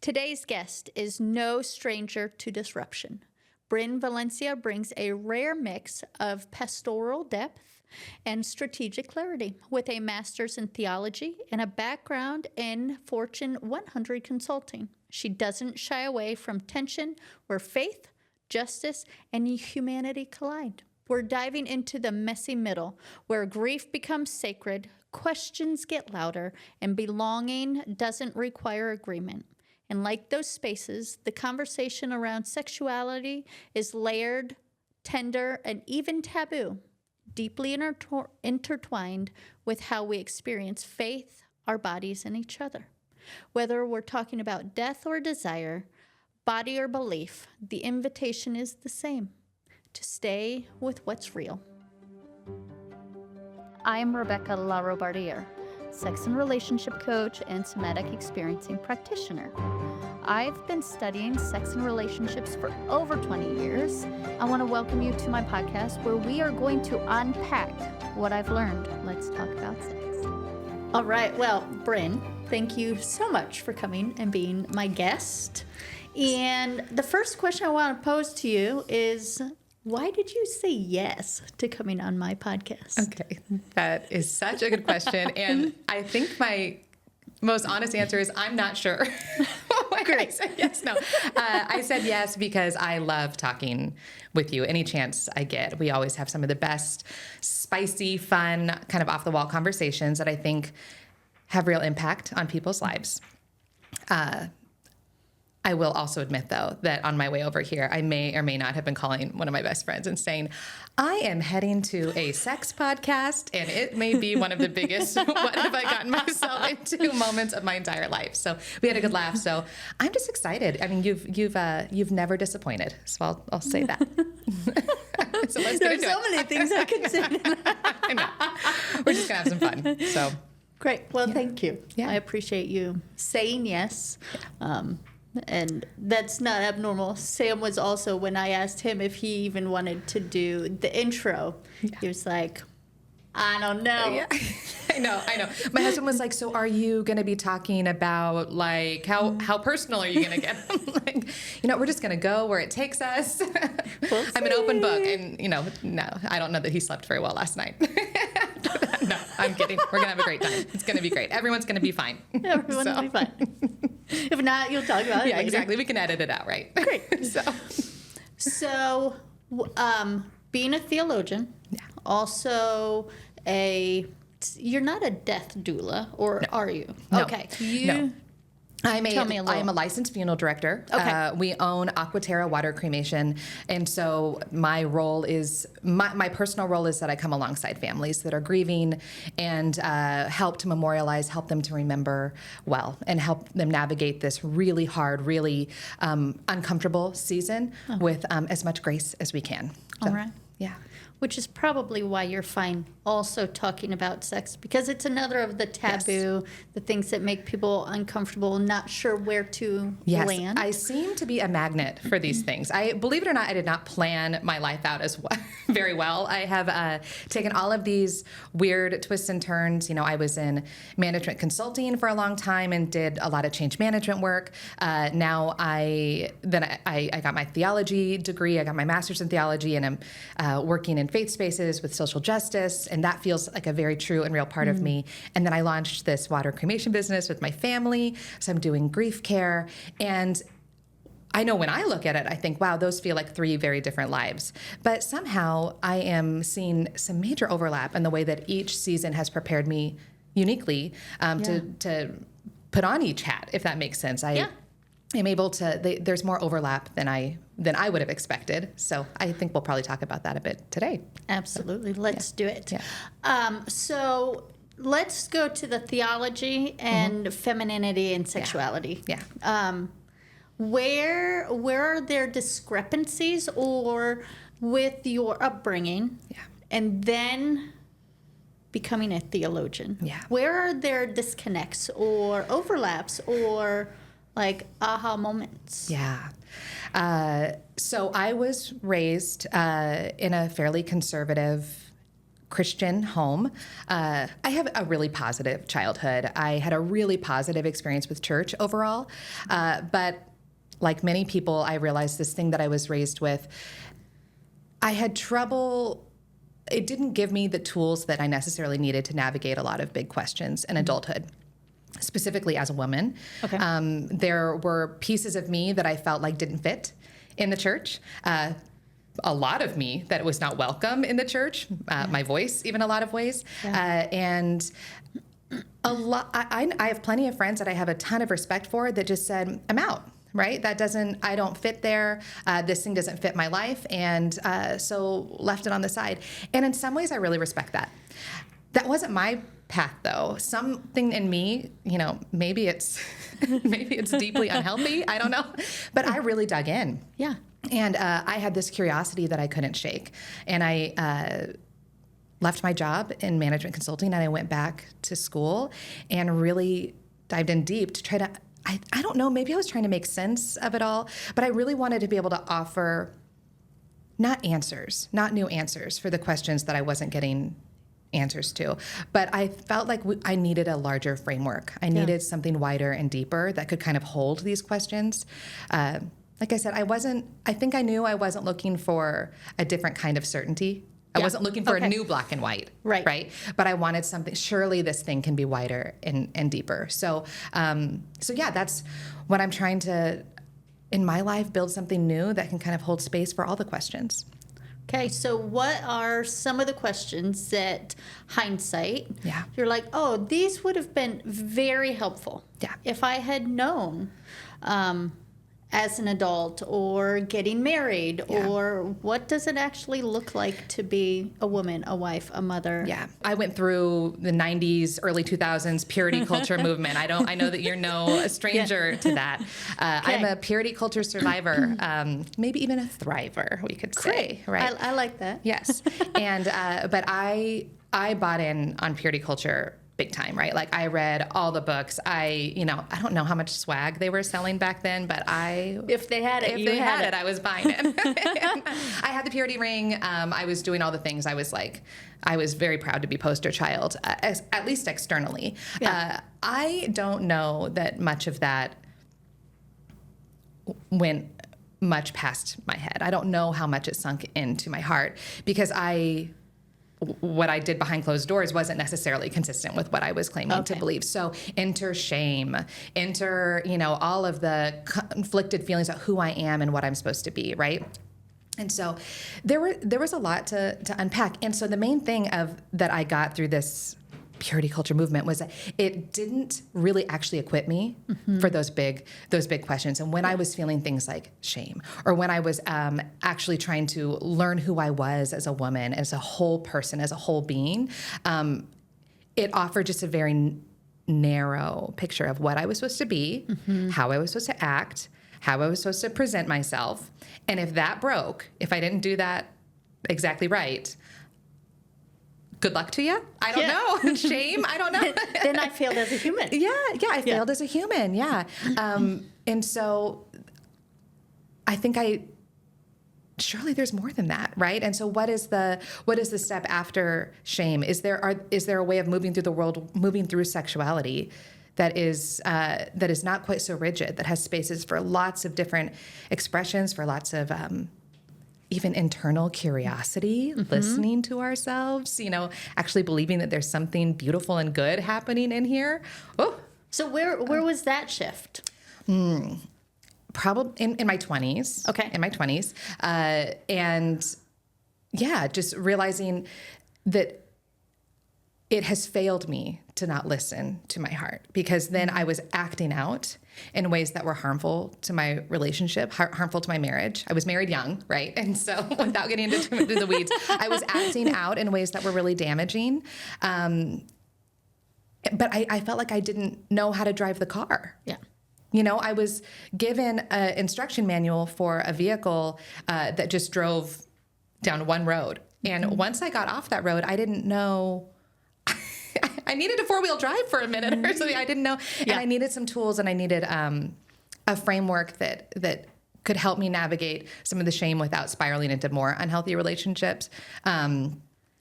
Today's guest is no stranger to disruption. Bryn Valencia brings a rare mix of pastoral depth and strategic clarity with a master's in theology and a background in Fortune 100 consulting. She doesn't shy away from tension where faith, justice, and humanity collide. We're diving into the messy middle where grief becomes sacred, questions get louder, and belonging doesn't require agreement. And like those spaces, the conversation around sexuality is layered, tender, and even taboo, deeply intertwined with how we experience faith, our bodies, and each other. Whether we're talking about death or desire, body or belief, the invitation is the same, to stay with what's real. I am Rebekah LaRobardiere, sex and relationship coach and somatic experiencing practitioner. I've been studying sex and relationships for over 20 years. I want to welcome you to my podcast where we are going to unpack what I've learned. Let's talk about sex. All right. Well, Bryn, thank you so much for coming and being my guest. And the first question I want to pose to you is, why did you say yes to coming on my podcast? Okay, that is such a good question. And I think my most honest answer is I'm not sure. Great. I said yes, no. I said yes because I love talking with you any chance I get. We always have some of the best, spicy, fun, kind of off-the-wall conversations that I think have real impact on people's lives. I will also admit, though, that on my way over here, I may or may not have been calling one of my best friends and saying, I am heading to a sex podcast, and it may be one of the biggest, what have I gotten myself into moments of my entire life. So we had a good laugh. So I'm just excited. I mean, you've never disappointed. So I'll say that. So let's get into it. There's so many things I can say. I know. We're just going to have some fun. So great. Well, thank you. Yeah. I appreciate you saying yes. And that's not abnormal. Sam was also, when I asked him if he even wanted to do the intro, he was like, I don't know. Yeah. I know. My husband was like, so are you going to be talking about like how personal are you going to get? I'm like, we're just going to go where it takes us. We'll I'm an open book, and no, I don't know that he slept very well last night. No, I'm kidding. We're going to have a great time. It's going to be great. Everyone's going to be fine. Everyone will be fine. If not, you'll talk about it Yeah, later. exactly. We can edit it out, right? Great. So, being a theologian, also you're not a death doula, or No. are you? No. Okay. No. Tell me a little. I am a licensed funeral director. Okay. We own Aquaterra Water Cremation. And so my role is, my personal role is that I come alongside families that are grieving and help to memorialize, help them to remember well, and help them navigate this really hard, really uncomfortable season with as much grace as we can. So, All right. Yeah. Which is probably why you're fine also talking about sex, because it's another of the taboo, the things that make people uncomfortable, not sure where to land. I seem to be a magnet for these things. Believe it or not, I did not plan my life out as very well. I have taken all of these weird twists and turns. I was in management consulting for a long time and did a lot of change management work. Now I got my theology degree. I got my master's in theology, and I'm working in faith spaces with social justice, and that feels like a very true and real part of me. And then I launched this water cremation business with my family, so I'm doing grief care. And I know when I look at it, I think, wow, those feel like three very different lives. But somehow I am seeing some major overlap in the way that each season has prepared me uniquely to put on each hat, if that makes sense. I'm able to, there's more overlap than I would have expected. So I think we'll probably talk about that a bit today. Absolutely. Let's do it. Yeah. So let's go to the theology and femininity and sexuality. Yeah. Where are there discrepancies or with your upbringing and then becoming a theologian? Yeah. Where are there disconnects or overlaps or like aha moments? Yeah. So I was raised in a fairly conservative Christian home. I have a really positive childhood. I had a really positive experience with church overall. But like many people, I realized this thing that I was raised with, I had trouble. It didn't give me the tools that I necessarily needed to navigate a lot of big questions in adulthood. Specifically as a woman. Okay. There were pieces of me that I felt like didn't fit in the church. A lot of me that was not welcome in the church, my voice, even a lot of ways. And a lot, I have plenty of friends that I have a ton of respect for that just said, I'm out. Right? I don't fit there. This thing doesn't fit my life. And so left it on the side. And in some ways, I really respect that. That wasn't my path, though. Something in me, maybe it's deeply unhealthy. I don't know. But I really dug in. Yeah. And I had this curiosity that I couldn't shake. And I left my job in management consulting, and I went back to school and really dived in deep to try to, I don't know, maybe I was trying to make sense of it all, but I really wanted to be able to offer not new answers for the questions that I wasn't getting answers to. But I felt like I needed a larger framework. I needed something wider and deeper that could kind of hold these questions. Like I said, I think I knew I wasn't looking for a different kind of certainty. I wasn't looking for a new black and white, right? But I wanted something, surely this thing can be wider and deeper. So yeah, that's what I'm trying to, in my life, build something new that can kind of hold space for all the questions. Okay, so what are some of the questions that hindsight, you're like, oh, these would have been very helpful if I had known as an adult, or getting married, or what does it actually look like to be a woman, a wife, a mother? Yeah, I went through the 90s, early 2000s purity culture movement. I know that you're no stranger to that. I'm a purity culture survivor, maybe even a thriver, we could say. Great. Right? I like that. Yes, and but I bought in on purity culture big time, right? Like I read all the books. I don't know how much swag they were selling back then, but if they had it, I was buying it. I had the purity ring. I was doing all the things. I was very proud to be poster child, at least externally. Yeah. I don't know that much of that went much past my head. I don't know how much it sunk into my heart, because what I did behind closed doors wasn't necessarily consistent with what I was claiming to believe. So enter shame, all of the conflicted feelings about who I am and what I'm supposed to be, right? And so there was a lot to unpack. And so the main thing that I got through this purity culture movement was that it didn't really actually equip me for those big questions. And when I was feeling things like shame, or when I was actually trying to learn who I was as a woman, as a whole person, as a whole being, it offered just a very narrow picture of what I was supposed to be, how I was supposed to act, how I was supposed to present myself. And if that broke, if I didn't do that exactly right, good luck to you. I don't know. Shame. I don't know. Then I failed as a human. I failed as a human. Yeah. And so I think surely there's more than that, right? And so what is the step after shame? Is there a way of moving through the world, moving through sexuality that is not quite so rigid, that has spaces for lots of different expressions, for lots of even internal curiosity, listening to ourselves, actually believing that there's something beautiful and good happening in here. Oh, so where was that shift? Probably in my 20s. Okay. In my 20s. And just realizing that it has failed me to not listen to my heart, because then I was acting out in ways that were harmful to my relationship, harmful to my marriage. I was married young, right? And so without getting into too much of the weeds, I was acting out in ways that were really damaging. But I felt like I didn't know how to drive the car. Yeah. I was given an instruction manual for a vehicle that just drove down one road. And once I got off that road, I didn't know. I needed a 4-wheel drive for a minute or something. I didn't know. And I needed some tools, and I needed a framework that could help me navigate some of the shame without spiraling into more unhealthy relationships.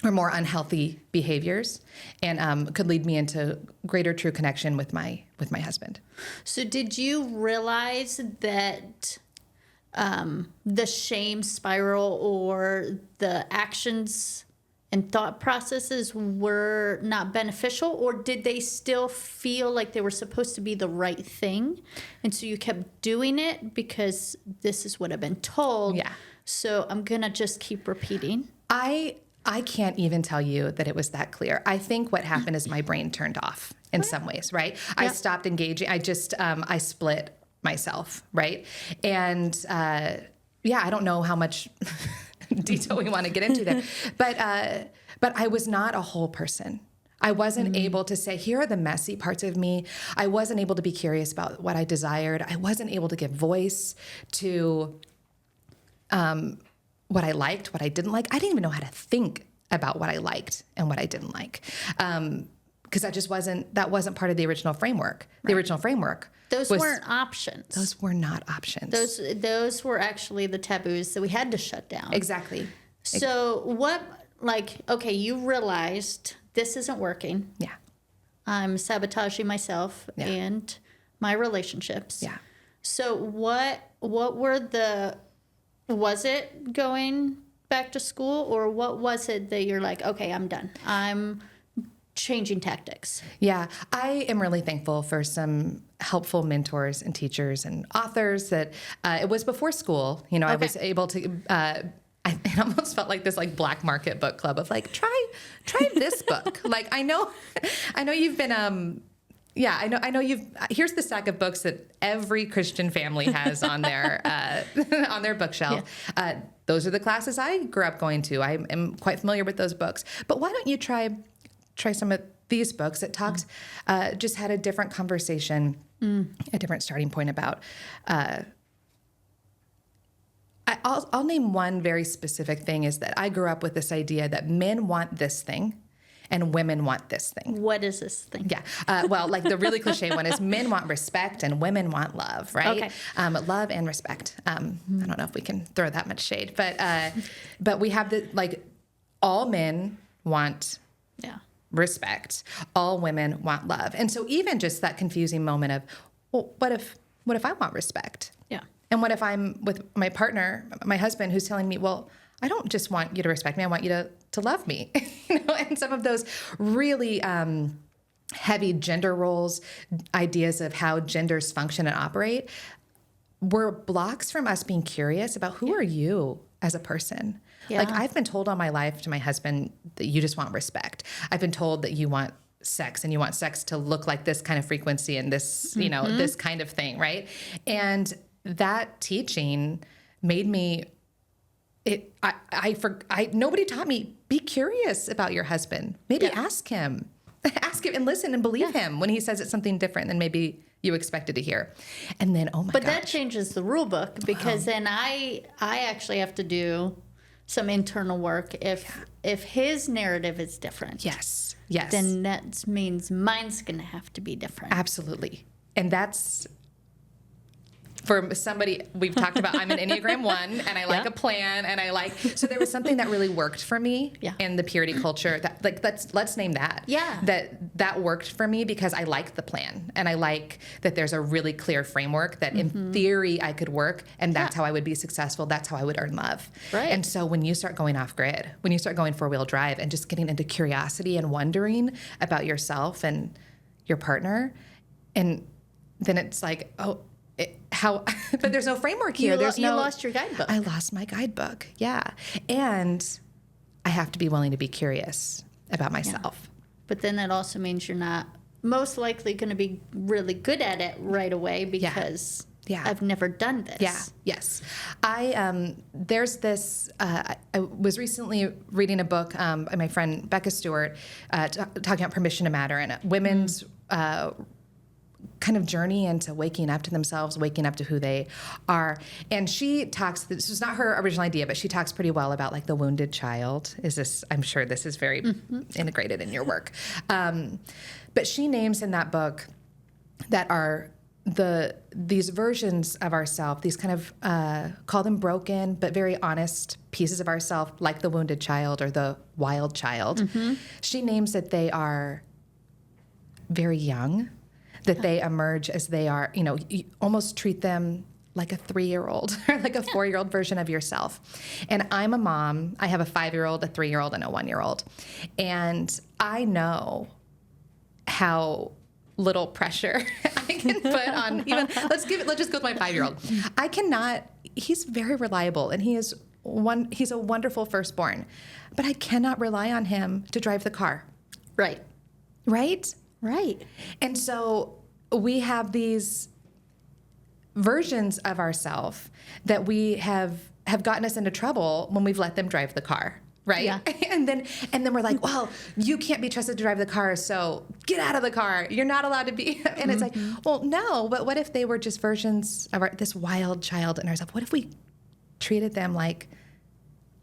or more unhealthy behaviors, and could lead me into greater true connection with my husband. So did you realize that the shame spiral or the actions and thought processes were not beneficial, or did they still feel like they were supposed to be the right thing? And so you kept doing it because this is what I've been told. Yeah. So I'm going to just keep repeating. I can't even tell you that it was that clear. I think what happened is my brain turned off in some ways, right? I stopped engaging. I just, I split myself, right? And I don't know how much detail we want to get into there, but I was not a whole person. I wasn't able to say, here are the messy parts of me. I wasn't able to be curious about what I desired. I wasn't able to give voice to what I liked, what I didn't like. I didn't even know how to think about what I liked and what I didn't like. Because that wasn't part of the original framework. The original framework. Those weren't options. Those were not options. Those were actually the taboos that we had to shut down. Exactly. So okay, you realized this isn't working. Yeah. I'm sabotaging myself and my relationships. Yeah. So what were was it going back to school, or what was it that you're like, okay, I'm done. I'm changing tactics? Yeah, I am really thankful for some helpful mentors and teachers and authors that it was before school. You know, I was able to, it almost felt like this like black market book club of like, try this book. Like, I know you've been, I know here's the stack of books that every Christian family has on their, on their bookshelf. Yeah. Those are the classes I grew up going to. I am quite familiar with those books, but why don't you try some of these books that talked, just had a different conversation, a different starting point about, I'll name one very specific thing is that I grew up with this idea that men want this thing and women want this thing. What is this thing? Yeah. Well, like the really cliche one is men want respect and women want love, right? Okay. Love and respect. I don't know if we can throw that much shade, but we have all men want respect. All women want love. And so even just that confusing moment of, well, what if I want respect? Yeah. And what if I'm with my partner, my husband, who's telling me, well, I don't just want you to respect me. I want you to love me. And some of those really heavy gender roles, ideas of how genders function and operate were blocks from us being curious about who are you as a person. Yeah. Like I've been told all my life to my husband that you just want respect. I've been told that you want sex and you want sex to look like this kind of frequency and this, this kind of thing. Right. And that teaching made me, nobody taught me, be curious about your husband. Maybe ask him and listen and believe him when he says it's something different than maybe you expected to hear. And then, But that changes the rule book because then I actually have to do some internal work if his narrative is different. Yes. Then that means mine's going to have to be different. Absolutely. And that's for somebody we've talked about. I'm an Enneagram 1 and I like a plan and so there was something that really worked for me in the purity culture that let's name that. Yeah. That worked for me because I like the plan and I like that there's a really clear framework that in theory I could work and that's how I would be successful. That's how I would earn love. Right. And so when you start going off grid, when you start going 4-wheel drive and just getting into curiosity and wondering about yourself and your partner, and then it's like, but there's no framework here. You lost your guidebook. I lost my guidebook. Yeah. And I have to be willing to be curious about myself. Yeah. But then that also means you're not most likely going to be really good at it right away because I've never done this. Yeah. Yes. There's this, I was recently reading a book by my friend Becca Stewart talking about permission to matter and women's kind of journey into waking up to themselves, waking up to who they are. And she talks, this was not her original idea, but she talks pretty well about like the wounded child. I'm sure this is very integrated in your work. But she names in that book that our these versions of ourselves, these kind of call them broken but very honest pieces of ourselves, like the wounded child or the wild child. She names that they are very young, that they emerge as they are. You almost treat them like a 3-year-old or like a 4-year-old version of yourself. And I'm a mom. I have a 5-year-old, a 3-year-old, and a 1-year-old, and I know how little pressure I can put on even, let's just go with my 5-year-old. He's very reliable and he's a wonderful firstborn, but I cannot rely on him to drive the car. Right. Right? Right. And so we have these versions of ourselves that we have gotten us into trouble when we've let them drive the car. Right. Yeah. And then we're like, well, you can't be trusted to drive the car, so get out of the car. You're not allowed to be. And it's like, well, no, but what if they were just versions of this wild child in ourselves? What if we treated them like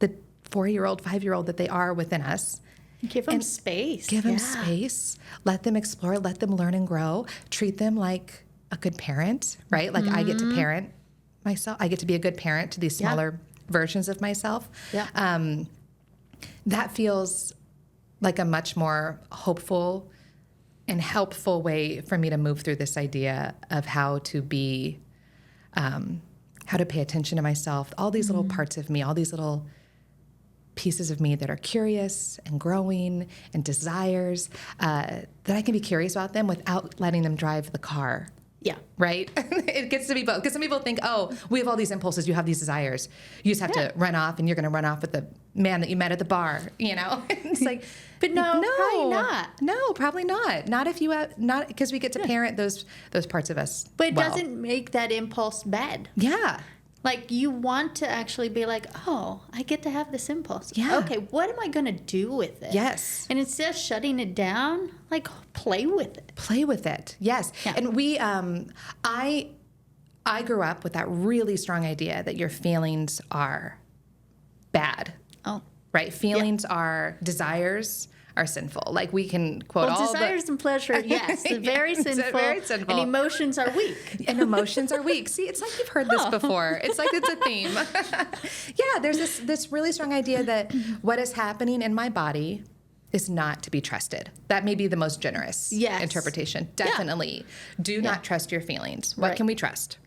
the 4-year-old, 5-year-old that they are within us? Give them space. Give them space. Let them explore. Let them learn and grow. Treat them like a good parent, right? Like I get to parent myself. I get to be a good parent to these smaller versions of myself. Yeah. That feels like a much more hopeful and helpful way for me to move through this idea of how to be, how to pay attention to myself, all these little parts of me, all these little pieces of me that are curious and growing and desires, that I can be curious about them without letting them drive the car. Yeah. Right? It gets to be both. Because some people think, oh, we have all these impulses, you have these desires. You just have to run off, and you're going to run off with the man that you met at the bar, It's like, But no, probably not. No, probably not. Not if you have, not because we get to parent those parts of us. But it well. doesn't make that impulse bad. Yeah. Like, you want to actually be like, oh, I get to have this impulse. Yeah. Okay, what am I going to do with it? Yes. And instead of shutting it down, like, play with it. Play with it. Yes. Yeah. And we, I grew up with that really strong idea that your feelings are bad. Oh. Right? Feelings are desires are sinful. Like we can quote all desires and pleasure, yes, they're very sinful. Very sinful. And emotions are weak. And emotions are weak. See, it's like you've heard this before. It's like it's a theme. Yeah, there's this really strong idea that what is happening in my body is not to be trusted. That may be the most generous interpretation. Definitely. Do not trust your feelings. What can we trust?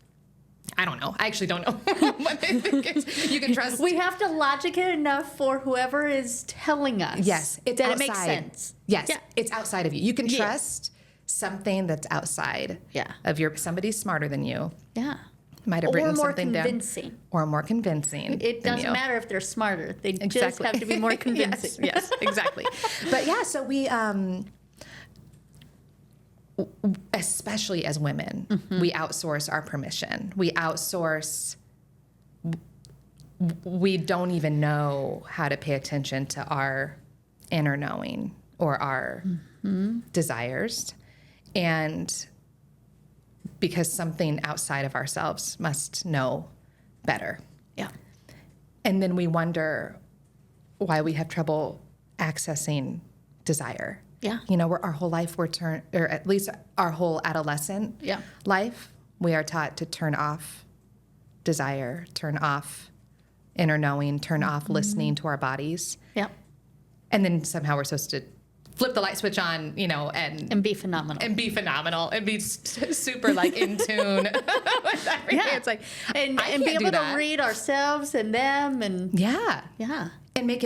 I don't know. I actually don't know what they think you can trust. We have to logic it enough for whoever is telling us. Yes, it's that outside. It makes sense. Yes, it's outside of you. You can trust something that's outside of somebody smarter than you. Yeah. Might have written something down. Or more convincing. It doesn't matter if they're smarter. They just have to be more convincing. Yes, exactly. But yeah, so we, especially as women, we outsource our permission. We outsource, we don't even know how to pay attention to our inner knowing or our desires. And because something outside of ourselves must know better. Yeah. And then we wonder why we have trouble accessing desire. Yeah. Our whole life or at least our whole adolescent life, we are taught to turn off desire, turn off inner knowing, turn off listening to our bodies. Yeah. And then somehow we're supposed to flip the light switch on, and be phenomenal. And be phenomenal and be super like in tune with everything. Yeah. It's like, and be able to read ourselves and them and and make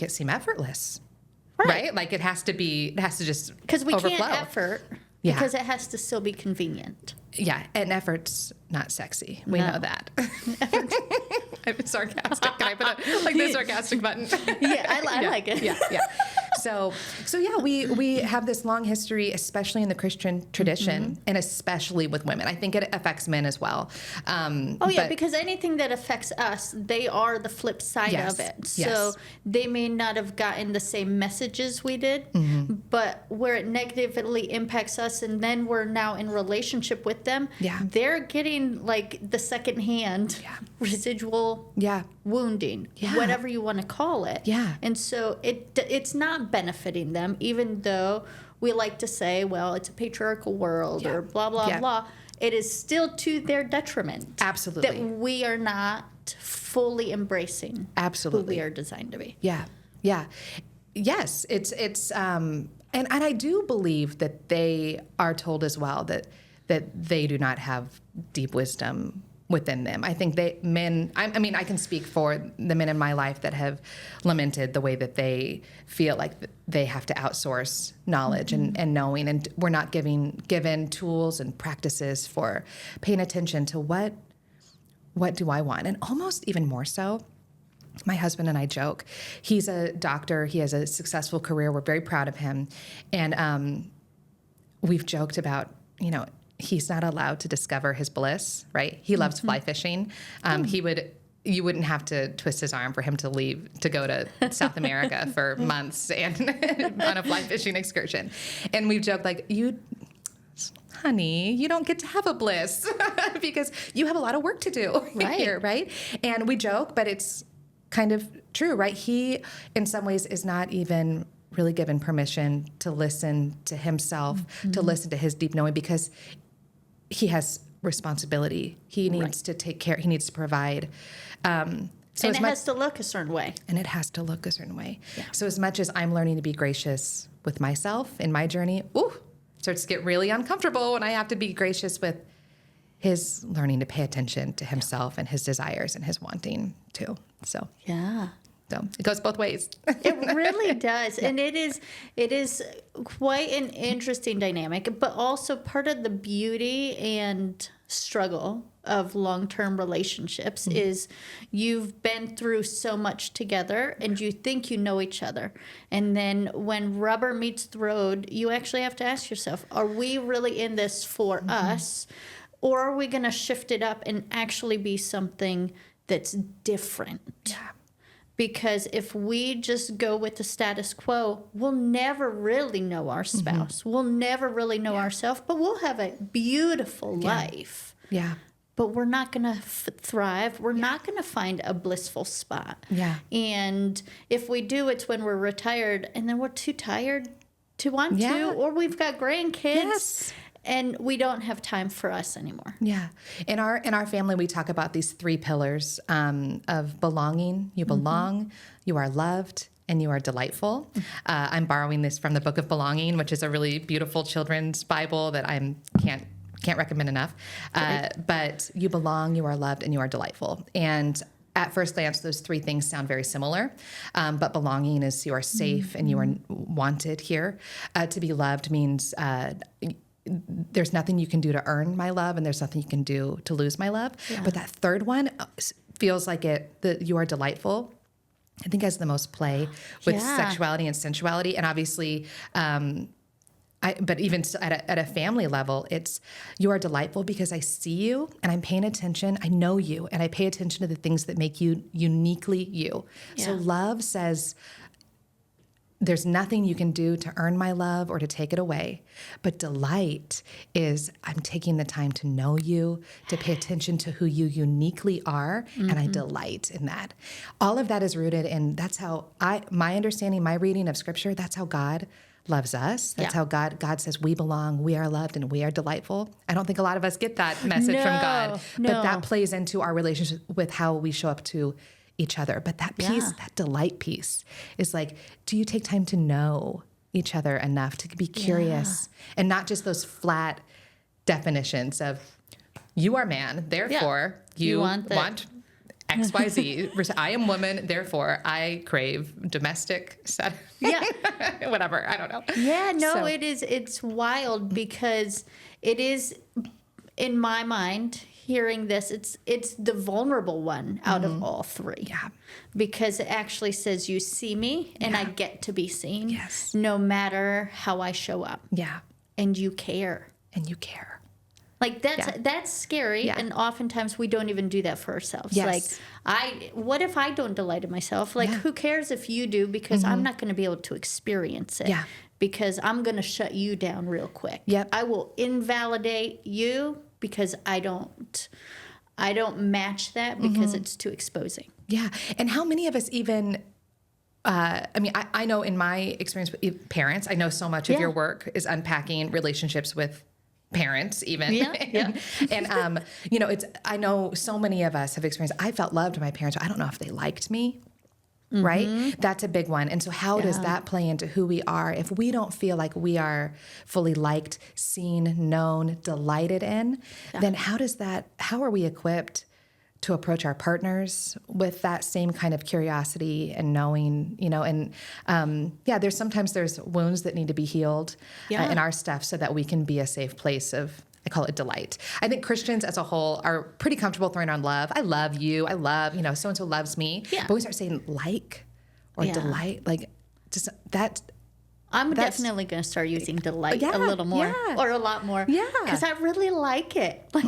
it seem effortless. Right? Like it has to just because we overflow. can't effort because it has to still be convenient. Yeah, and effort's not sexy. We know that. I'm sarcastic. Can I put the sarcastic button? Yeah, I like it. Yeah. So yeah, we have this long history, especially in the Christian tradition, and especially with women. I think it affects men as well. Because anything that affects us, they are the flip side of it. So they may not have gotten the same messages we did, but where it negatively impacts us, and then we're now in relationship with them, they're getting like the secondhand residual wounding, whatever you want to call it. Yeah. And so it's not benefiting them, even though we like to say, well, it's a patriarchal world or blah, blah, blah. it is still to their detriment. Absolutely. That we are not fully embracing Absolutely. who we are designed to be. Yeah. Yeah. Yes. And I do believe that they are told as well that they do not have deep wisdom within them. I think I can speak for the men in my life that have lamented the way that they feel like they have to outsource knowledge and knowing, and we're not given tools and practices for paying attention to what do I want? And almost even more so, my husband and I joke. He's a doctor. He has a successful career. We're very proud of him. And we've joked about, he's not allowed to discover his bliss, right? He loves fly fishing. You wouldn't have to twist his arm for him to leave to go to South America for months and on a fly fishing excursion. And we've joked like, honey, you don't get to have a bliss because you have a lot of work to do here, right? And we joke, but it's kind of true, right? He, in some ways, is not even really given permission to listen to himself, to listen to his deep knowing, because he has responsibility. He needs to take care. He needs to provide. And it has to look a certain way. And it has to look a certain way. Yeah. So as much as I'm learning to be gracious with myself in my journey, it starts to get really uncomfortable when I have to be gracious with his learning to pay attention to himself and his desires and his wanting too. So it goes both ways. It really does. Yeah. And it is quite an interesting dynamic, but also part of the beauty and struggle of long-term relationships is you've been through so much together and you think you know each other. And then when rubber meets the road, you actually have to ask yourself, are we really in this for us? Or are we going to shift it up and actually be something that's different? Yeah. Because if we just go with the status quo, we'll never really know our spouse. We'll never really know ourselves, but we'll have a beautiful life. Yeah. But we're not going to thrive. We're not going to find a blissful spot. Yeah. And if we do, it's when we're retired and then we're too tired to want to, or we've got grandkids. Yes. And we don't have time for us anymore. Yeah. In our family, we talk about these 3 pillars of belonging. You belong, you are loved, and you are delightful. I'm borrowing this from the Book of Belonging, which is a really beautiful children's Bible that I can't recommend enough. But you belong, you are loved, and you are delightful. And at first glance, those 3 things sound very similar, but belonging is you are safe and you are wanted here. To be loved means there's nothing you can do to earn my love, and there's nothing you can do to lose my love. Yeah. But that third one feels like you are delightful. I think has the most play with sexuality and sensuality, and obviously, but even at a family level, it's you are delightful because I see you and I'm paying attention. I know you, and I pay attention to the things that make you uniquely you. Yeah. So love says, there's nothing you can do to earn my love or to take it away. But delight is I'm taking the time to know you, to pay attention to who you uniquely are, and I delight in that. All of that is rooted in, that's how my understanding, my reading of Scripture, that's how God loves us. That's how God says we belong, we are loved, and we are delightful. I don't think a lot of us get that message from God. But that plays into our relationship with how we show up to each other. But that piece, that delight piece is like, do you take time to know each other enough to be curious and not just those flat definitions of you are man, therefore you want X, Y, Z. I am woman, therefore I crave domestic set. Whatever. I don't know. Yeah, no, it's wild because it is, in my mind, hearing this, it's the vulnerable one out of all 3. Yeah. Because it actually says you see me and I get to be seen. Yes. No matter how I show up. Yeah. And you care. Like that's scary. Yeah. And oftentimes we don't even do that for ourselves. Yes. Like what if I don't delight in myself? Like who cares if you do, because I'm not going to be able to experience it. Yeah. Because I'm going to shut you down real quick. Yep. I will invalidate you because I don't match that because it's too exposing. Yeah. And how many of us even, I know in my experience with parents, I know so much of your work is unpacking relationships with parents even. Yeah. And I know so many of us have experienced, I felt loved by my parents. I don't know if they liked me. Right? That's a big one. And so how does that play into who we are? If we don't feel like we are fully liked, seen, known, delighted in, then how are we equipped to approach our partners with that same kind of curiosity and knowing, and there's wounds that need to be healed in our stuff so that we can be a safe place of, I call it delight. I think Christians as a whole are pretty comfortable throwing on love. I love you. I love, so-and-so loves me. Yeah. But we start saying delight, just that. I'm definitely going to start using delight a little more or a lot more. Yeah. Because I really like it. I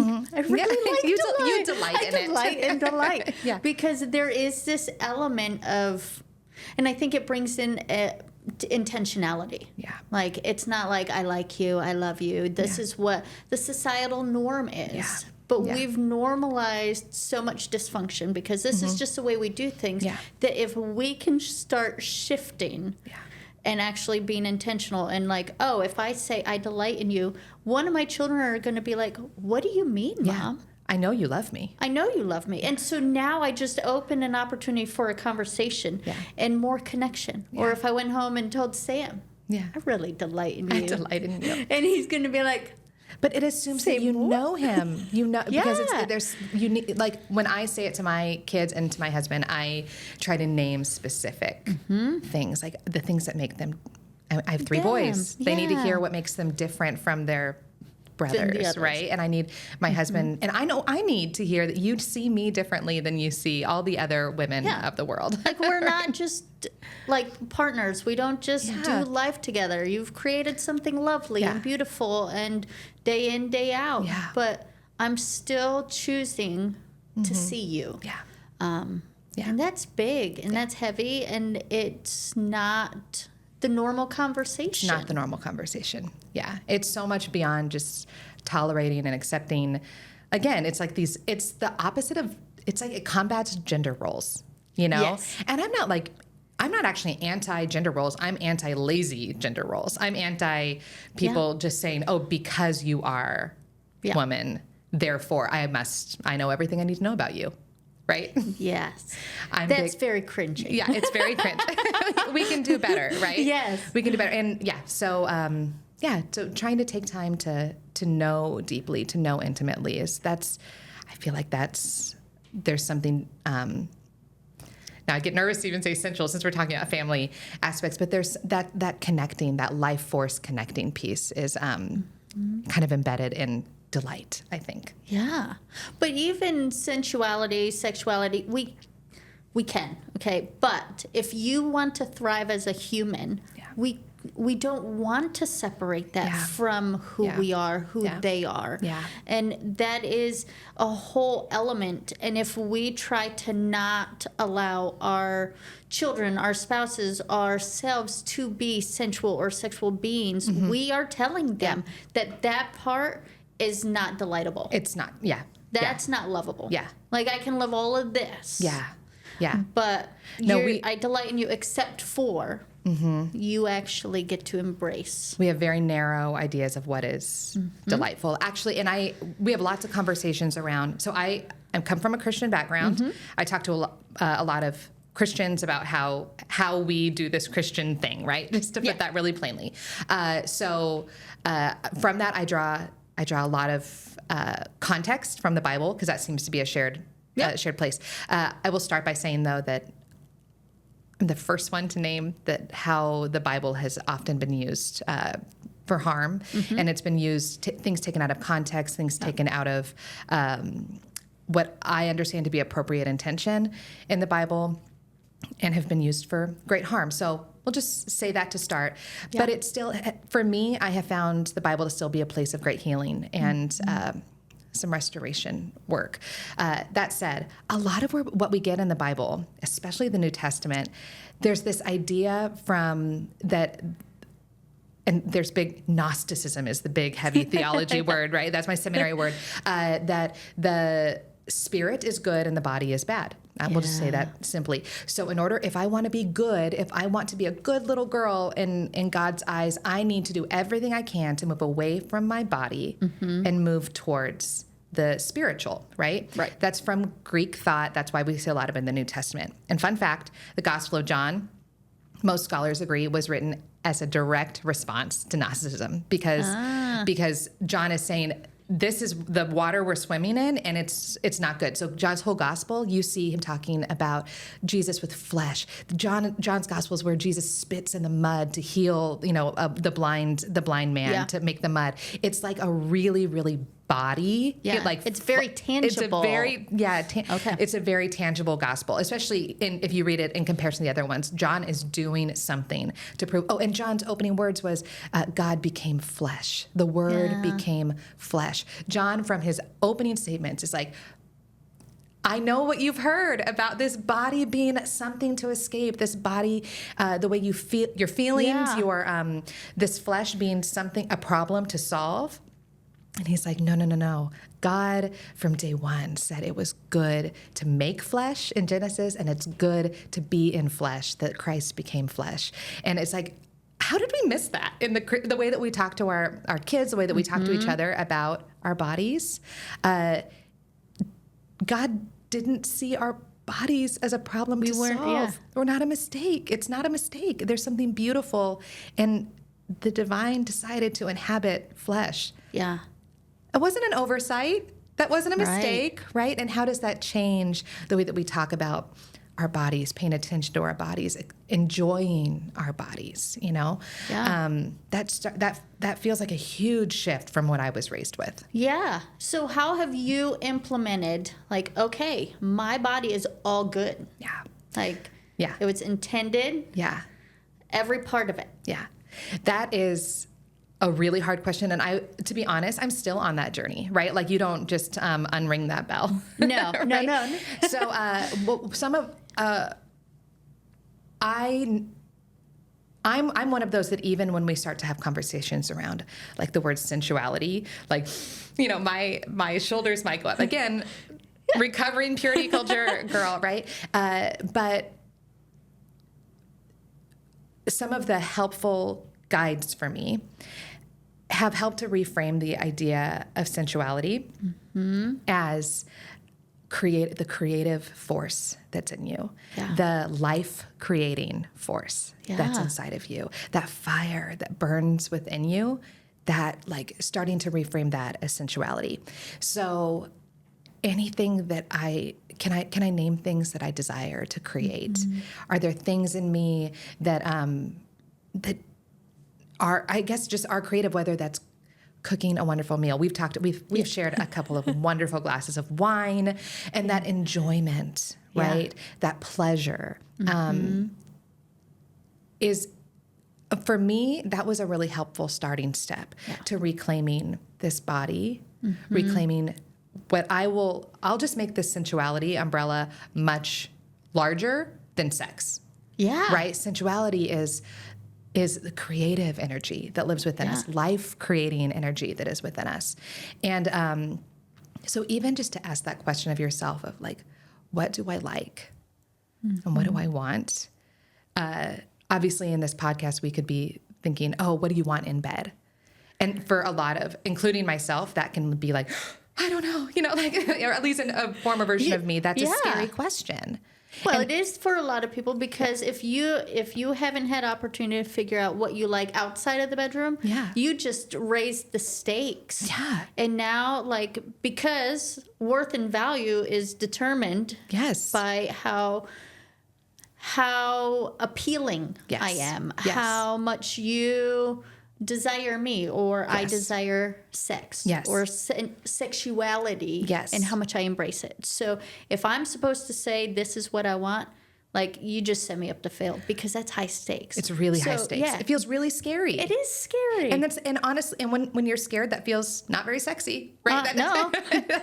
really like delight. You delight in it. Delight and delight. Yeah. Because there is this element of, and I think it brings in intentionality. Yeah. Like, it's not like, I like you, I love you. This is what the societal norm is. Yeah. But we've normalized so much dysfunction because this is just the way we do things that if we can start shifting and actually being intentional and like, oh, if I say I delight in you, one of my children are going to be like, what do you mean, Mom? I know you love me. I know you love me. And so now I just open an opportunity for a conversation and more connection. Yeah. Or if I went home and told Sam, I really delight in you. I delight in you. And he's going to be like, but it assumes that you know him. Because like when I say it to my kids and to my husband, I try to name specific things, like the things that make them. I have 3 boys. They need to hear what makes them different from their brothers, right? And I need my husband, and I know I need to hear that you see me differently than you see all the other women of the world. Like, we're not just like partners. We don't just do life together. You've created something lovely and beautiful and day in, day out. Yeah. But I'm still choosing to see you. Yeah. And that's big and that's heavy, and it's not the normal conversation. It's not the normal conversation. Yeah. It's so much beyond just tolerating and accepting. Again, it's like it's the opposite of, it's like it combats gender roles, Yes. And I'm not actually anti-gender roles. I'm anti-lazy gender roles. I'm anti-people just saying, oh, because you are woman, therefore I know everything I need to know about you. Right? Yes. That's very cringy. Yeah, it's very cringe. We can do better, right? Yes. We can do better. And so trying to take time to know deeply, to know intimately I feel like there's something, now I get nervous to even say sensual since we're talking about family aspects, but there's that connecting, that life force connecting piece is kind of embedded in delight, I think. Yeah. But even sensuality, sexuality, we can, okay? But if you want to thrive as a human, we don't want to separate that from who we are, who they are. Yeah. And that is a whole element. And if we try to not allow our children, our spouses, ourselves to be sensual or sexual beings, we are telling them that part is not delightable. It's not, That's not lovable. Yeah. Like, I can love all of this. Yeah. Yeah. But I delight in you except for you actually get to embrace. We have very narrow ideas of what is delightful. Actually, and we have lots of conversations around, so I come from a Christian background. I talk to a lot of Christians about how we do this Christian thing, right? Just to put that really plainly. So from that, I draw a lot of context from the Bible, because that seems to be a shared place. I will start by saying, though, that I'm the first one to name that how the Bible has often been used for harm, and it's been used, things taken out of context, things taken out of what I understand to be appropriate intention in the Bible, and have been used for great harm. So we'll just say that to start. Yeah. But it's still, for me, I have found the Bible to still be a place of great healing and some restoration work. That said, a lot of what we get in the Bible, especially the New Testament, there's this idea from that, and there's big Gnosticism is the big heavy theology word, right? That's my seminary word, that spirit is good and the body is bad. We'll just say that simply. So if I want to be good, if I want to be a good little girl in God's eyes, I need to do everything I can to move away from my body and move towards the spiritual, right? Right. That's from Greek thought. That's why we see a lot of it in the New Testament. And fun fact, the Gospel of John, most scholars agree, was written as a direct response to Gnosticism because John is saying, this is the water we're swimming in, and it's not good. So John's whole gospel, you see him talking about Jesus with flesh. John's gospel is where Jesus spits in the mud to heal, the blind man, to make the mud. It's like a really, really body. Yeah, it's very tangible. It's a very tangible gospel, especially if you read it in comparison to the other ones. John is doing something to prove. Oh, and John's opening words was, God became flesh. The word became flesh. John, from his opening statements, is like, I know what you've heard about this body being something to escape, this body, the way you feel, your feelings, your this flesh being a problem to solve. And he's like, no. God from day one said it was good to make flesh in Genesis, and it's good to be in flesh, that Christ became flesh. And it's like, how did we miss that in the way that we talk to our kids, the way that we talk to each other about our bodies? God didn't see our bodies as a problem to solve. Yeah. We're not a mistake. It's not a mistake. There's something beautiful, and the divine decided to inhabit flesh. Yeah. It wasn't an oversight. That wasn't a mistake, right? And how does that change the way that we talk about our bodies, paying attention to our bodies, enjoying our bodies, Yeah. That feels like a huge shift from what I was raised with. Yeah. So how have you implemented, okay, my body is all good. Yeah. It was intended. Yeah. Every part of it. Yeah. That is a really hard question. And to be honest, I'm still on that journey, right? Like, you don't just unring that bell. No, right? no. So I'm one of those that even when we start to have conversations around like the word sensuality, my shoulders might go up. Again, recovering purity culture girl, right? But some of the helpful guides for me have helped to reframe the idea of sensuality as the creative force that's in you, the life-creating force that's inside of you, that fire that burns within you, that starting to reframe that as sensuality. So anything that can I name things that I desire to create? Are there things in me that are, I guess, just are creative, whether that's cooking a wonderful meal. We've shared a couple of wonderful glasses of wine, and that enjoyment, right? That pleasure is, for me, that was a really helpful starting step to reclaiming this body, reclaiming what I'll just make this sensuality umbrella much larger than sex. Yeah. Right? Sensuality is the creative energy that lives within us, life-creating energy that is within us. And so even just to ask that question of yourself of what do I like and what do I want? Obviously, in this podcast, we could be thinking, oh, what do you want in bed? And for a lot of, including myself, that can be like, I don't know, or at least in a former version of me, that's a scary question. Well, it is for a lot of people, because if you haven't had opportunity to figure out what you like outside of the bedroom, you just raised the stakes. Yeah. And now, because worth and value is determined by how appealing I am, how much you desire me, or I desire sex, or sexuality, and how much I embrace it. So if I'm supposed to say this is what I want, you just set me up to fail, because that's high stakes. It's really high stakes. Yeah. It feels really scary. It is scary. And honestly, when you're scared, that feels not very sexy, right? No.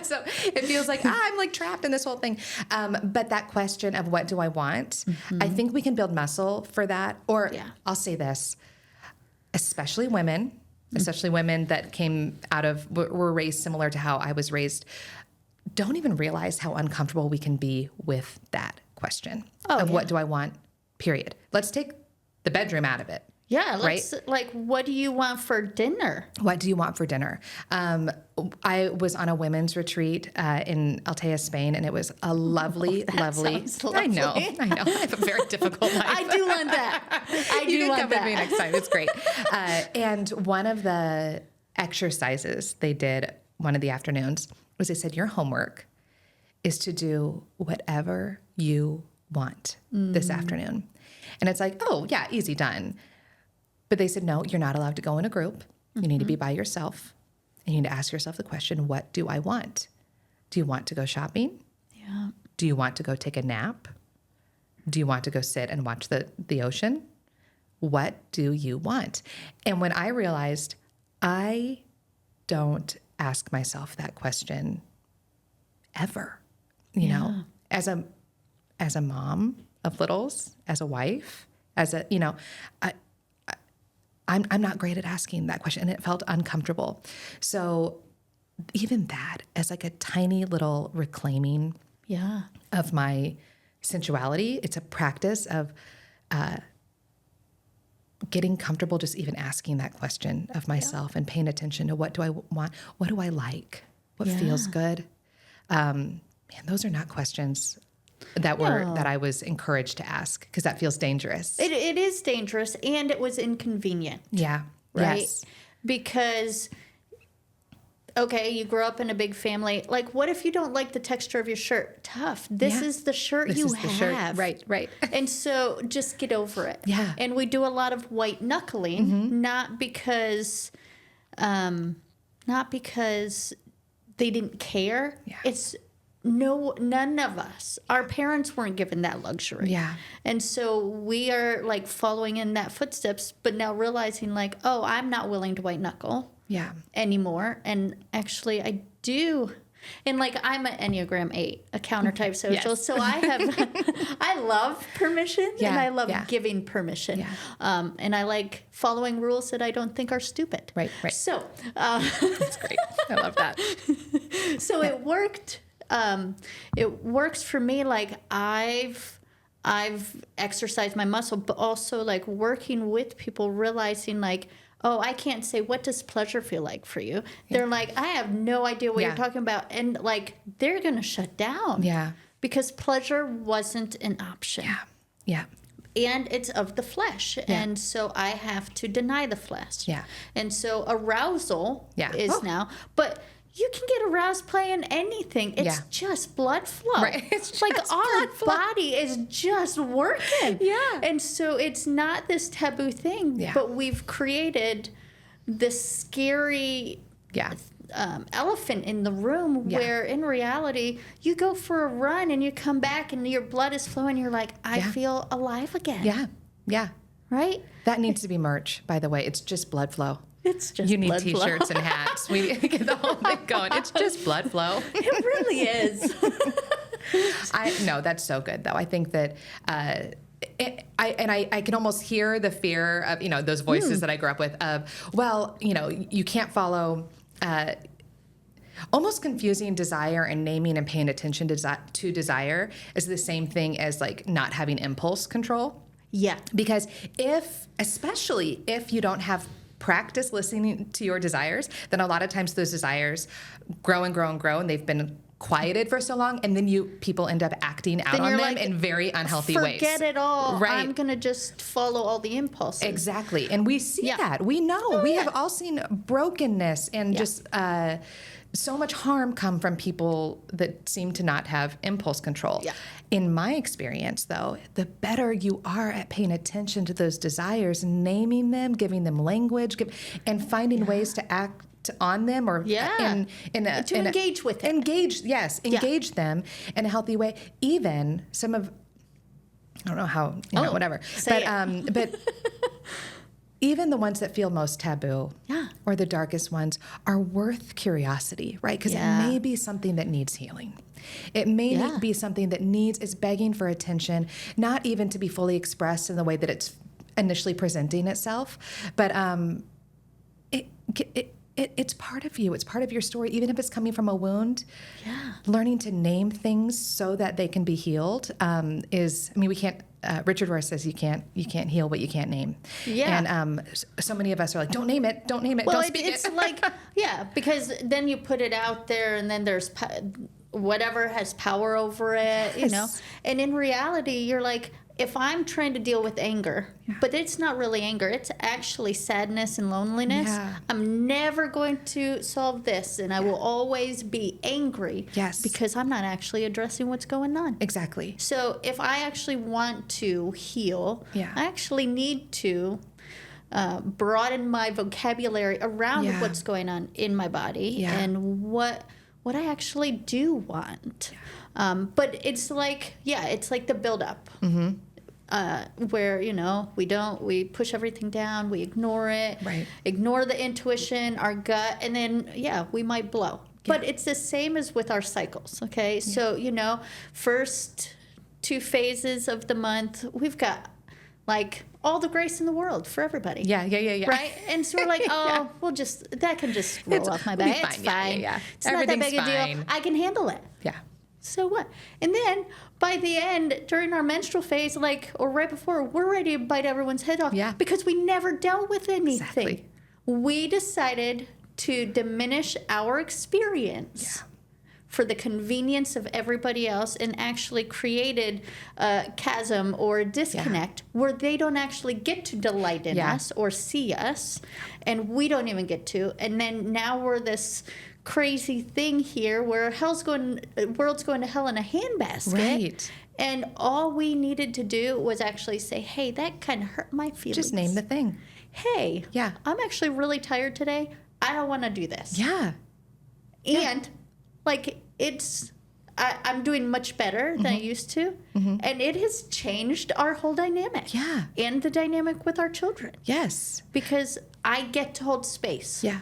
So it feels like I'm trapped in this whole thing. But that question of what do I want, I think we can build muscle for that. Or I'll say this. Especially women that came were raised similar to how I was raised. don't even realize how uncomfortable we can be with that question Oh, of yeah. what do I want, period. Let's take the bedroom out of it. Yeah, let's like, what do you want for dinner? What do you want for dinner? I was on a women's retreat in Altea, Spain, and it was a lovely, lovely. sounds lovely. I know. I have a very difficult life. I do want that. You can come with me next time. It's great. And one of the exercises they did one of the afternoons was they said, your homework is to do whatever you want this afternoon. And it's like, oh, yeah, easy done. But they said, no, you're not allowed to go in a group. You need to be by yourself. And you need to ask yourself the question, what do I want? Do you want to go shopping? Yeah. Do you want to go take a nap? Do you want to go sit and watch the ocean? What do you want? And when I realized I don't ask myself that question ever, you know, as a mom of littles, as a wife, as a, you know, I'm not great at asking that question, and it felt uncomfortable. So even that as like a tiny little reclaiming of my sensuality, it's a practice of getting comfortable just even asking that question of myself and paying attention to what do I want, what do I like, what feels good. Man, those are not questions that I was encouraged to ask because that feels dangerous. It is dangerous, and it was inconvenient. Yeah. Right? Yes. Because, okay, you grow up in a big family. Like, what if you don't like the texture of your shirt? Tough. This is the shirt This you is the shirt. have. Right. And so just get over it. Yeah. And we do a lot of white knuckling, not because they didn't care. Yeah. It's none of us. Our parents weren't given that luxury. Yeah. And so we are like following in that footsteps, but now realizing like, oh, I'm not willing to white knuckle Yeah. anymore. And actually I do. And like, I'm an Enneagram 8, a counter-type social. Yes. So I love permission and I love giving permission. Yeah. And I like following rules that I don't think are stupid. Right. So, That's great. I love that. so it worked. It works for me. Like I've exercised my muscle, but also like working with people, realizing like, oh, I can't say, what does pleasure feel like for you? They're like, I have no idea what you're talking about. And like, they're going to shut down. Yeah. Because pleasure wasn't an option. Yeah. And it's of the flesh. And so I have to deny the flesh. Yeah. And so arousal is Oh. now, but you can get aroused playing anything. It's just blood flow. Right. It's like just our blood flow. body is just working. Yeah. And so it's not this taboo thing, but we've created this scary elephant in the room where in reality you go for a run and you come back and your blood is flowing. You're like, I feel alive again. Yeah. Right? That needs to be merch, by the way. It's just blood flow. It's just You need blood flow. T-shirts and hats. We need to get the whole thing going. It's just blood flow. It really is. No, that's so good though. I think that I can almost hear the fear of, you know, those voices that I grew up with of, well, you know, you can't follow, almost confusing desire and naming and paying attention to desire is the same thing as like not having impulse control. Yeah. Because especially if you don't have practice listening to your desires, then a lot of times those desires grow and grow and grow, and they've been quieted for so long, and then people end up acting out on them like, in very unhealthy ways. Forget it all. Right. I'm going to just follow all the impulses. Exactly. And we see that. We know. We have all seen brokenness and just so much harm come from people that seem to not have impulse control. Yeah. In my experience, though, the better you are at paying attention to those desires, naming them, giving them language, and finding ways to act on them or engage with it. Engage them in a healthy way. Even some of, I don't know how, whatever. But even the ones that feel most taboo or the darkest ones are worth curiosity, right? Because it may be something that needs healing. It may be something that is begging for attention, not even to be fully expressed in the way that it's initially presenting itself, but it's part of you. It's part of your story, even if it's coming from a wound. Yeah. Learning to name things so that they can be healed we can't. Richard Rohr says you can't heal what you can't name. Yeah. And so many of us are like, don't name it, Well, don't speak it's it. like, yeah, because then you put it out there and then there's whatever has power over it, you know. Yes. And in reality, you're like, if I'm trying to deal with anger, but it's not really anger, it's actually sadness and loneliness, I'm never going to solve this, and I will always be angry because I'm not actually addressing what's going on. Exactly. So if I actually want to heal, I actually need to broaden my vocabulary around what's going on in my body and what I actually do want. But it's like, it's like the buildup. Mm-hmm. Where, you know, we push everything down, we ignore it, ignore the intuition, our gut, and then, we might blow. But it's the same as with our cycles, okay? Yeah. So, you know, first 2 phases of the month, we've got, like, all the grace in the world for everybody. Yeah. Right? And so we're like, that can just roll off my back. It's fine. It's not that big a deal. I can handle it. Yeah. So what? And then by the end, during our menstrual phase, or right before, we're ready to bite everyone's head off. Yeah. Because we never dealt with anything. Exactly. We decided to diminish our experience for the convenience of everybody else and actually created a chasm or a disconnect where they don't actually get to delight in us or see us, and we don't even get to. And then now we're this crazy thing here where world's going to hell in a handbasket. Right. And all we needed to do was actually say, hey, that kind of hurt my feelings. Just name the thing. Hey, I'm actually really tired today. I don't want to do this. Yeah. And I'm doing much better than I used to. Mm-hmm. And it has changed our whole dynamic. Yeah. And the dynamic with our children. Yes. Because I get to hold space. Yeah.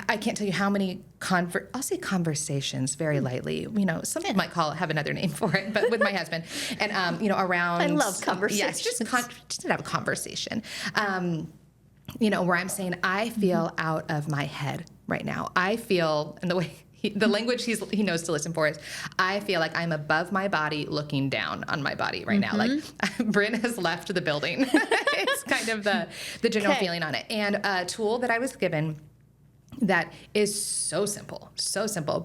I can't tell you how many I'll say conversations very lightly. You know, some people might have another name for it, but with my husband, and around. I love conversations. Yes, just to have a conversation. Where I'm saying I feel out of my head right now. I feel, and the way the language he knows to listen for is, I feel like I'm above my body looking down on my body right now. Like Bryn has left the building. It's kind of the general feeling on it. And a tool that I was given that is so simple,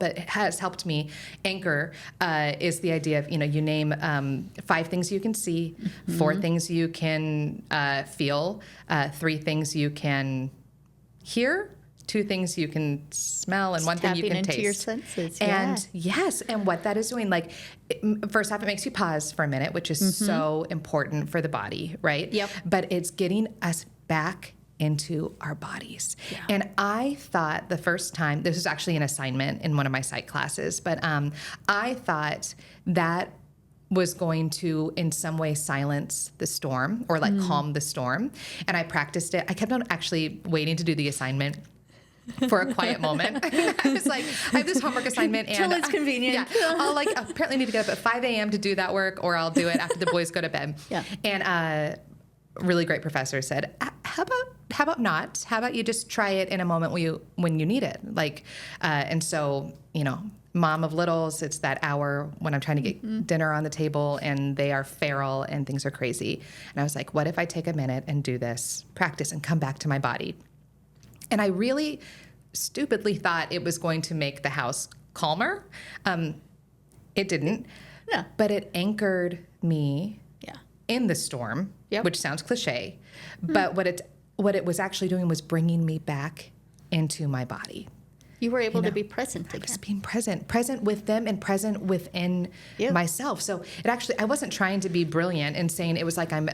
but it has helped me anchor is the idea of, you name 5 things you can see, 4 things you can feel, 3 things you can hear, 2 things you can smell, and 1 thing you can taste. Tapping into your senses, And yes, and what that is doing, first off, it makes you pause for a minute, which is so important for the body, right? Yep. But it's getting us back into our bodies. Yeah. And I thought the first time, this was actually an assignment in one of my psych classes, but I thought that was going to in some way silence the storm or calm the storm. And I practiced it. I kept on actually waiting to do the assignment for a quiet moment. I was like, I have this homework assignment and till it's convenient. I'll apparently need to get up at 5 a.m. to do that work, or I'll do it after the boys go to bed. Yeah. And really great professor said, how about not? How about you just try it in a moment when you need it? And so, mom of littles, it's that hour when I'm trying to get dinner on the table and they are feral and things are crazy. And I was like, what if I take a minute and do this, practice, and come back to my body? And I really stupidly thought it was going to make the house calmer. It didn't. No. But it anchored me in the storm, which sounds cliche. But what it was actually doing was bringing me back into my body. You were able to be present again. Just being present with them and present within myself. So it actually, I wasn't trying to be brilliant and saying it was like I'm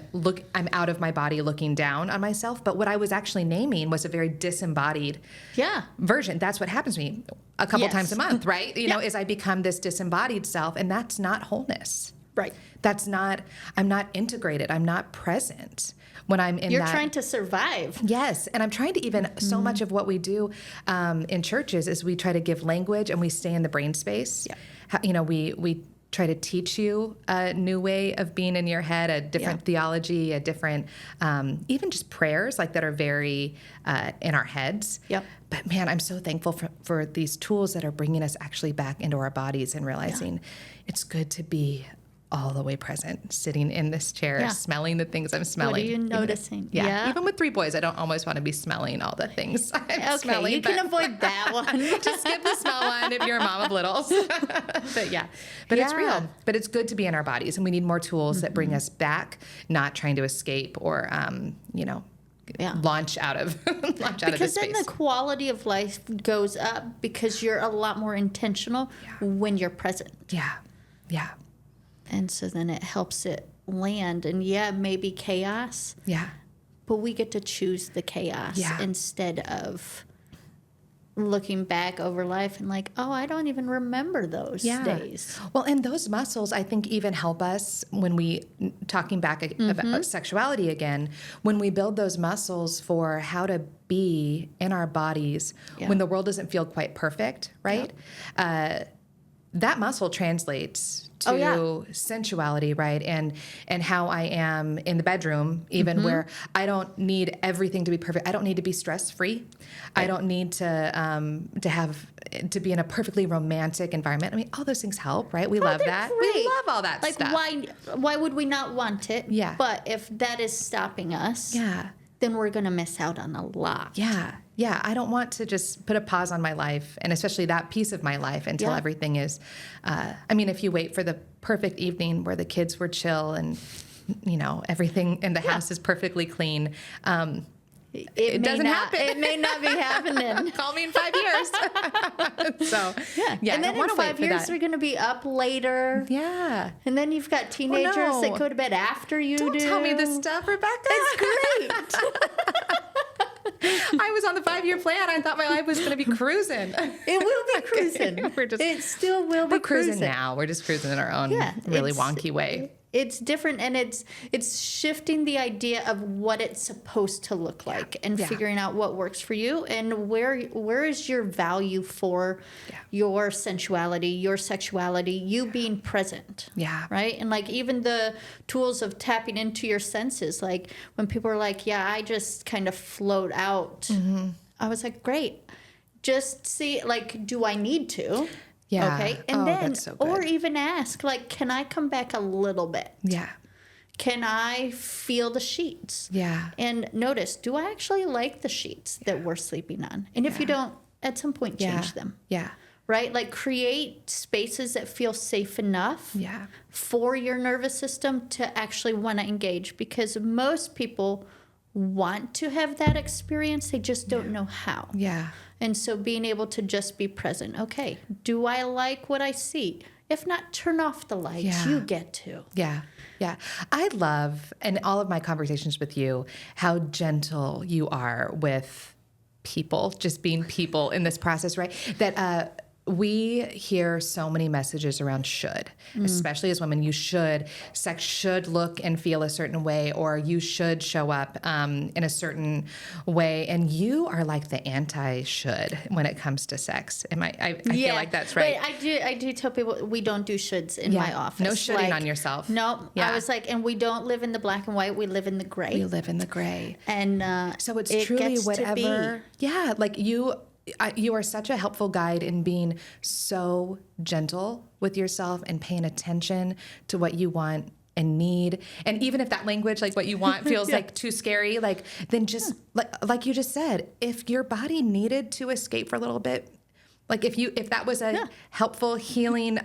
out of my body looking down on myself. But what I was actually naming was a very disembodied version. That's what happens to me a couple times a month, right? Is I become this disembodied self, and that's not wholeness. Right. I'm not integrated. I'm not present when I'm in You're trying to survive. Yes. And I'm trying to even, so much of what we do in churches is we try to give language and we stay in the brain space. Yeah. We try to teach you a new way of being in your head, a different theology, a different, even just prayers like that are very in our heads. Yep. But man, I'm so thankful for these tools that are bringing us actually back into our bodies and realizing it's good to be all the way present, sitting in this chair, smelling the things I'm smelling. What are you noticing? Even with 3 boys, I don't almost want to be smelling all the things I'm smelling. You can avoid that one. Just skip the smell one if you're a mom of littles. But it's real. But it's good to be in our bodies, and we need more tools that bring us back, not trying to escape or, launch out of this space. Because then the quality of life goes up because you're a lot more intentional when you're present. Yeah. And so then it helps it land. And maybe chaos. Yeah. But we get to choose the chaos instead of looking back over life and like, oh, I don't even remember those days. Well, and those muscles, I think, even help us when we, talking back about sexuality again, when we build those muscles for how to be in our bodies when the world doesn't feel quite perfect, right? That muscle translates to sensuality, right? And how I am in the bedroom, even where I don't need everything to be perfect. I don't need to be stress-free. I don't need to be in a perfectly romantic environment. I mean, all those things help, right? We love that. Great. We love all that stuff. Why would we not want it? Yeah. But if that is stopping us, then we're going to miss out on a lot. Yeah, I don't want to just put a pause on my life, and especially that piece of my life until everything is, if you wait for the perfect evening where the kids were chill and, everything in the house is perfectly clean, it doesn't happen. It may not be happening. Call me in 5 years. So, and then in 5 years, we're going to be up later. Yeah. And then you've got teenagers that go to bed after you do. Don't tell me this stuff, Rebekah. It's great. I was on the 5-year plan. I thought my life was going to be cruising. It will be cruising. It still will be cruising now. We're just cruising in our own really wonky way. It's different, and it's shifting the idea of what it's supposed to look like and figuring out what works for you and where is your value for your sensuality, your sexuality, you being present. Right? And like even the tools of tapping into your senses, like when people are like, I just kind of float out. I was like, great. Just see, like, do I need to? Yeah. Okay. And then, that's so good. or even ask, like, can I come back a little bit? Yeah. Can I feel the sheets? Yeah. And notice, do I actually like the sheets that we're sleeping on? And if you don't, at some point, change them. Yeah. Right? Like create spaces that feel safe enough for your nervous system to actually want to engage. Because most people want to have that experience. They just don't know how. Yeah. And so being able to just be present. Okay, do I like what I see? If not, turn off the lights. You get to. Yeah. I love, in all of my conversations with you, how gentle you are with people, just being people in this process, right? That we hear so many messages around should, especially as women. Sex should look and feel a certain way, or you should show up in a certain way. And you are like the anti-should when it comes to sex. I feel like that's right. Wait, I do tell people we don't do shoulds in my office. No shoulding on yourself. No. I was like, and we don't live in the black and white. We live in the gray. We live in the gray. And so it's truly whatever. Yeah, like you are such a helpful guide in being so gentle with yourself and paying attention to what you want and need. And even if that language, like what you want, feels like too scary, like then just like you just said, if your body needed to escape for a little bit, like if that was a helpful healing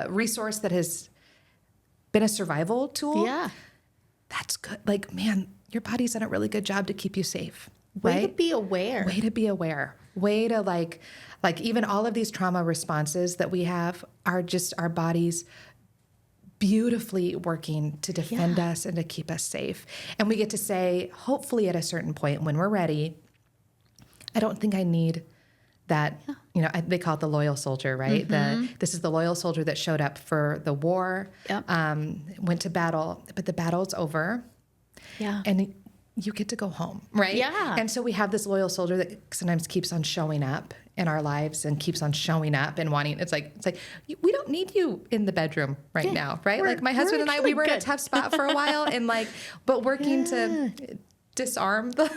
resource that has been a survival tool, that's good. Like, man, your body's done a really good job to keep you safe. Way to be aware. Way to like even all of these trauma responses that we have are just our bodies beautifully working to defend us and to keep us safe. And we get to say, hopefully at a certain point when we're ready, I don't think I need that, they call it the loyal soldier, right? This is the loyal soldier that showed up for the war, went to battle, but the battle's over. Yeah. And you get to go home, right? Yeah. And so we have this loyal soldier that sometimes keeps on showing up in our lives and keeps on showing up and wanting, it's like, we don't need you in the bedroom right now, right? Like my husband and I, we were in a tough spot for a while and like, but working to disarm the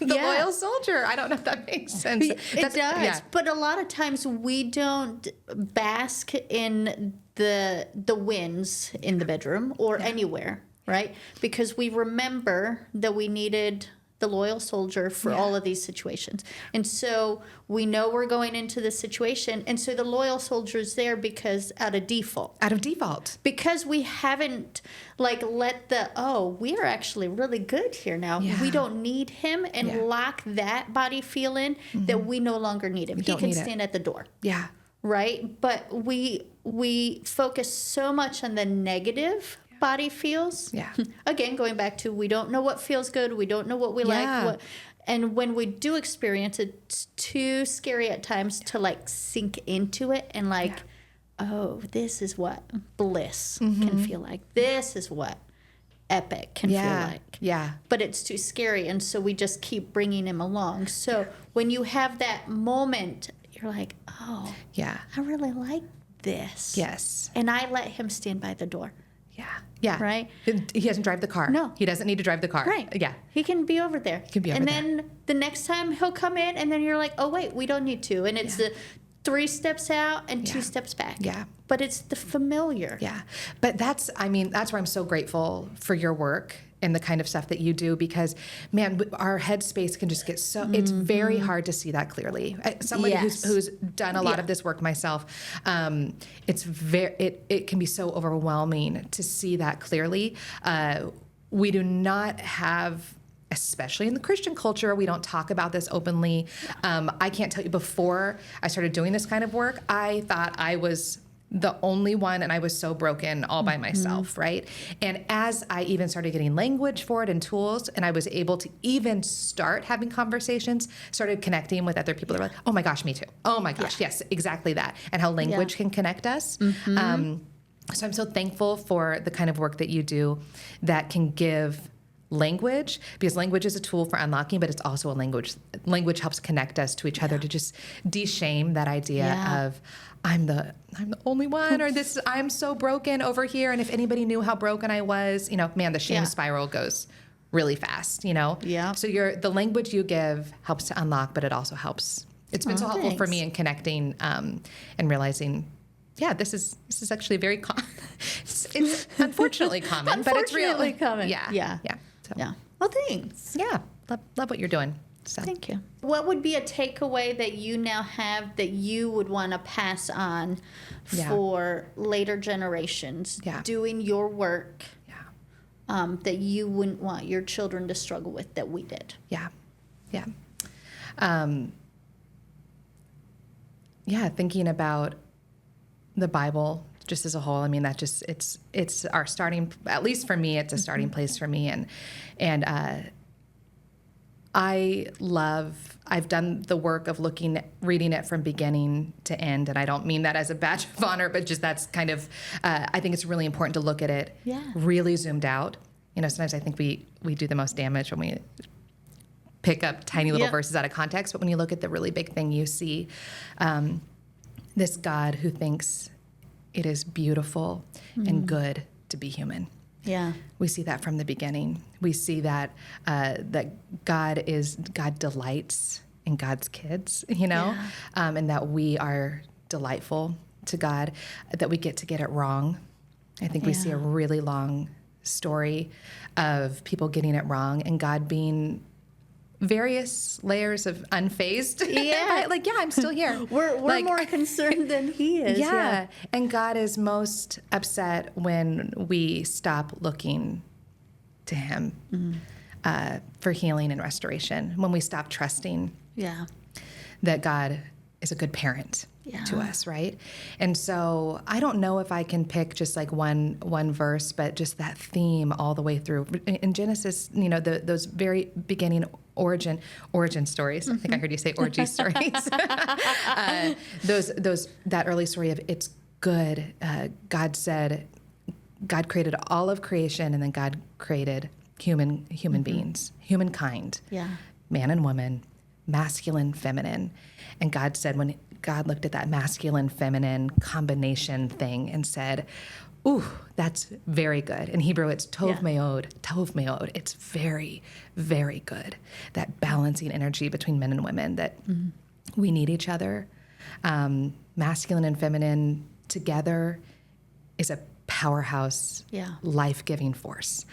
loyal soldier. I don't know if that makes sense. It does. But a lot of times we don't bask in the wins in the bedroom or anywhere, right? Because we remember that we needed the loyal soldier for all of these situations. And so we know we're going into this situation. And so the loyal soldier is there because out of default. Because we haven't like let we are actually really good here now. Yeah. We don't need him and lock that body feel in that we no longer need him. He can stand at the door. Yeah. Right? But we focus so much on the negative body feels. Yeah. Again, going back to we don't know what feels good. We don't know what we like. And when we do experience it, it's too scary at times to like sink into it and like, oh, this is what bliss can feel like. This is what epic can feel like. Yeah. But it's too scary. And so we just keep bringing him along. So when you have that moment, you're like, oh, I really like this. Yes. And I let him stand by the door. Yeah. Right? He doesn't drive the car. No. He doesn't need to drive the car. Right. Yeah. He can be over there. And then the next time he'll come in and then you're like, oh, wait, we don't need to. And it's the 3 steps out and 2 steps back. Yeah. But it's the familiar. Yeah. But that's where I'm so grateful for your work and the kind of stuff that you do because, man, our headspace can just get so, it's very hard to see that clearly. Somebody who's done a lot of this work myself, it can be so overwhelming to see that clearly. We do not have, especially in the Christian culture, we don't talk about this openly. I can't tell you, before I started doing this kind of work, I thought I was the only one and I was so broken all by myself, right? And as I even started getting language for it and tools, and I was able to even start having conversations, started connecting with other people that were like, oh my gosh, me too. Oh my gosh, yes, exactly that. And how language can connect us. So I'm so thankful for the kind of work that you do that can give language, because language is a tool for unlocking, but it's also a language. Language helps connect us to each other to just de-shame that idea of I'm the only one, or this I'm so broken over here. And if anybody knew how broken I was, man, the shame spiral goes really fast, Yeah. So the language you give helps to unlock, but it also helps. It's been so helpful for me in connecting and realizing, this is actually very common. It's unfortunately common, but it's really common. Yeah. So. Yeah. Well, thanks. Yeah. Love what you're doing. So. Thank you. What would be a takeaway that you now have that you would want to pass on for later generations doing your work that you wouldn't want your children to struggle with that we did? Yeah. Thinking about the Bible just as a whole. I mean, that just, it's our starting, at least for me, it's a starting place for me. And I've done the work of reading it from beginning to end. And I don't mean that as a badge of honor, but just that's kind of, I think it's really important to look at it really zoomed out. Sometimes I think we do the most damage when we pick up tiny little verses out of context. But when you look at the really big thing, you see this God who thinks it is beautiful and good to be human. Yeah. We see that from the beginning. We see that that God delights in God's kids, and that we are delightful to God, that we get to get it wrong. I think we see a really long story of people getting it wrong and God being various layers of unfazed. Yeah. Right? I'm still here. We're more concerned than he is. Yeah. And God is most upset when we stop looking to him for healing and restoration, when we stop trusting that God is a good parent to us, right? And so I don't know if I can pick just like one verse, but just that theme all the way through. In Genesis, those very beginning origin stories. I think I heard you say orgy stories. That early story of it's good. God created all of creation, and then God created human beings, humankind, man and woman, masculine, feminine. And God said, when God looked at that masculine, feminine combination thing and said, ooh, that's very good. In Hebrew, it's tov meod. It's very, very good. That balancing energy between men and women, that we need each other. Masculine and feminine together is a powerhouse, life-giving force.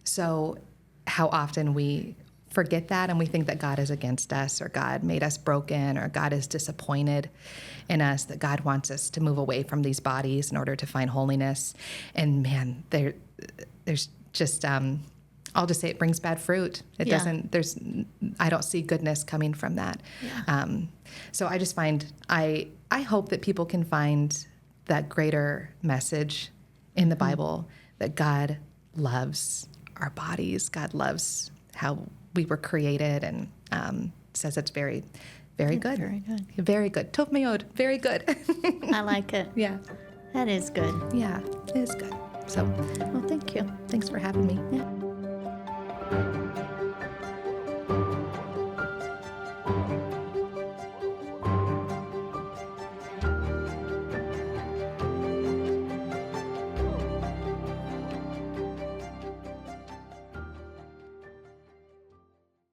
So how often we forget that and we think that God is against us, or God made us broken, or God is disappointed in us, that God wants us to move away from these bodies in order to find holiness. And man, there's just, I'll just say it brings bad fruit. It doesn't, I don't see goodness coming from that. So I just find, I hope that people can find that greater message in the Bible, that God loves our bodies. God loves how we were created, and says it's very, very good. Very good. Very good. Tov meod, very good. I like it. Yeah. That is good. Yeah, it is good. So, Well, thank you. thanks for having me. Yeah.